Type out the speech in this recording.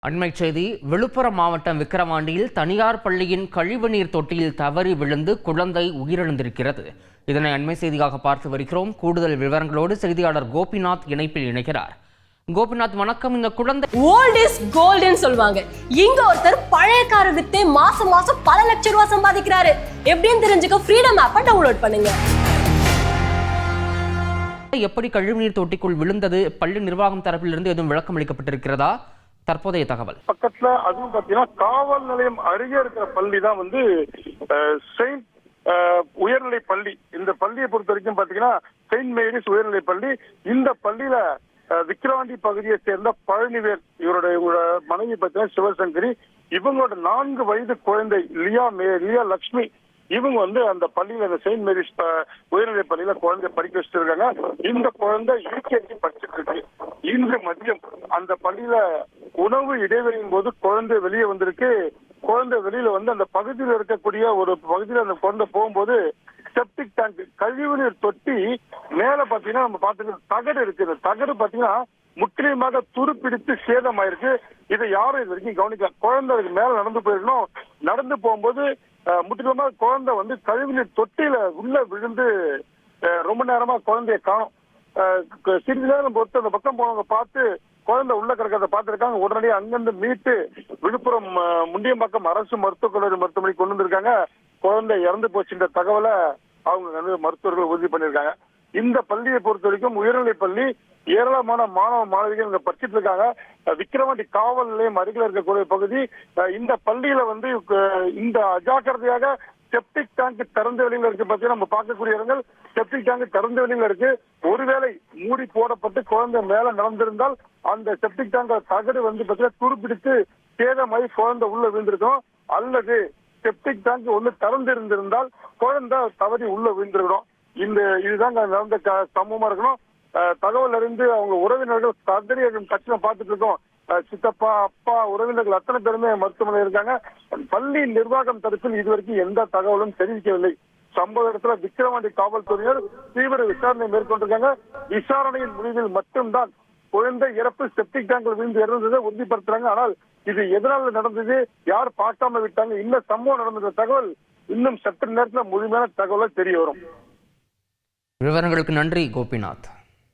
அண்மைச் செய்தி. விழுப்புரம் மாவட்டம் விக்கிரவாண்டியில் தனியார் பள்ளியின் கழிவுநீர் தொட்டியில் தவறி விழுந்து குழந்தை உயிரிழந்திருக்கிறது. இதனை அண்மை செய்தியாக பார்த்து வருகிறோம். கூடுதல் விவரங்களோடு செய்தியாளர் கோபிநாத் இணைப்பில் இணைக்கிறார். கோபிநாத், வணக்கம். இந்த குழந்தை ஓல்ட் இஸ் கோல்டுன்னு சொல்லுவாங்க. இங்க ஒருத்தர் பழைய காரை வித்து மாசம் பல லட்சம் ரூபாய் சம்பாதிக்கிறாரு. எப்படின்னு தெரிஞ்சுக்க ஃப்ரீடம் ஆப்பை டவுன்லோட் பண்ணுங்க. எப்படி கழிவுநீர் தொட்டிக்குள் விழுந்தது? பள்ளி நிர்வாகம் தரப்பிலிருந்து எதுவும் விளக்கம் அளிக்கப்பட்டிருக்கிறதா? தற்போதைய தகவல். பக்கத்துல அதுவும் பாத்தீங்கன்னா காவல் நிலையம் அருகே இருக்கிற பள்ளி தான் வந்து செயின்ட் உயர்நிலை பள்ளி. இந்த பள்ளியை பொறுத்த வரைக்கும் பாத்தீங்கன்னா செயின்ட் மேரிஸ் உயர்நிலை பள்ளி. இந்த பள்ளியில விக்கிரவாண்டி பகுதியை சேர்ந்த பழனிவேல், இவருடைய மனைவி பார்த்தீங்கன்னா சிவசங்கரி, இவங்களோட 4 வயது குழந்தை லியா லட்சுமி, இவங்க வந்து அந்த பள்ளியில, அந்த செயின்ட் மேரிஸ் உயர்நிலை பள்ளியில குழந்தை படிக்க வச்சுட்டு இருக்காங்க. இந்த குழந்தை யூகேஜி படிச்சுட்டு இருக்கு. இன்று மதியம் அந்த பள்ளியில உணவு இடைவெளியின் போது குழந்தை வெளியே வந்திருக்கு. குழந்தை வெளியில வந்து அந்த பகுதியில் இருக்கக்கூடிய ஒரு பகுதியில் அந்த குழந்தை போகும்போது செப்டிக் டேங்க் கழிவுநீர் தொட்டி மேல பாத்தீங்கன்னா நம்ம பாத்துக்க தகடு இருக்கு. இந்த தகடு பாத்தீங்கன்னா முற்றிலுமாக துருப்பிடித்து சேதமாயிருக்கு. இதை யாரும் இது வரைக்கும் கவனிக்கல. குழந்தை அதுக்கு மேல நடந்து போயிருக்கணும். நடந்து போகும்போது முற்றிலுமாக குழந்தை வந்து கழிவுநீர் தொட்டியில உள்ள விழுந்து ரொம்ப நேரமா குழந்தைய காணும். சிறிது நேரம் பொறுத்து அந்த பக்கம் போனவங்க பார்த்து குழந்தை உள்ள கிடக்கிறத பார்த்திருக்காங்க. உடனடியாக அங்கிருந்து மீட்டு விழுப்புரம் முண்டியம்பாக்கம் அரசு மருத்துவக் கல்லூரி மருத்துவமனைக்கு கொண்டு வந்திருக்காங்க. குழந்தை இறந்து போச்சுன்ற தகவலை அவங்க வந்து மருத்துவர்கள் உறுதி பண்ணியிருக்காங்க. இந்த பள்ளியை பொறுத்த வரைக்கும் உயர்நிலை பள்ளி, ஏராளமான மாணவ மாணவிகள் இங்க படிச்சுட்டு இருக்காங்க. விக்கிரவாண்டி காவல் நிலையம் அருகில் இருக்கக்கூடிய பகுதி. இந்த பள்ளியில வந்து இந்த அஜாக்கிரதையாக செப்டிக் டேங்க் திறந்த வெளியில இருக்கு. பாத்தீங்கன்னா நம்ம பார்க்கக்கூடிய இடங்கள் செப்டிக் டேங்க் திறந்த வெளியில இருக்கு. ஒருவேளை மூடி போடப்பட்டு குழந்தை மேல நடந்திருந்தால் அந்த செப்டிக் டேங்க் தகடு வந்து பாத்தீங்கன்னா துருப்பிடித்து சேதமாயி குழந்தை உள்ள விழுந்திருக்கும். அல்லது செப்டிக் டேங்க் ஒண்ணு திறந்து இருந்திருந்தால் குழந்தை தவறி உள்ள விழுந்திருக்கணும். இதுதான் நடந்த சம்பவமா இருக்கணும். தகவல் அறிந்து அவங்க உறவினர்கள் கதறி கட்சியில பார்த்துட்டு இருக்கோம். சித்தப்பா, அப்பா, உறவினர்கள் அத்தனை பேருமே மருத்துவமனை இருக்காங்க. பள்ளி நிர்வாகம் தரப்பில் இதுவரைக்கும் எந்த தகவலும் தெரிவிக்கவில்லை. சம்பவ இடத்துல விக்கிரவாண்டி காவல்துறையினர் தீவிர விசாரணை மேற்கொண்டிருக்காங்க. விசாரணையின் முடிவில் மட்டும்தான் குழந்தை இறப்பு செப்டிக் டேங்கில் விழுந்து இறந்ததை உறுதிப்படுத்துறாங்க. ஆனால் இது எதனால நடந்தது, யார் பார்க்காம விட்டாங்க, இந்த சம்பவம் நடந்த தகவல் இன்னும் சற்று நேரத்தில் முழுமையான தகவலை தெரிய வரும். விவரங்களுக்கு நன்றி கோபிநாத்.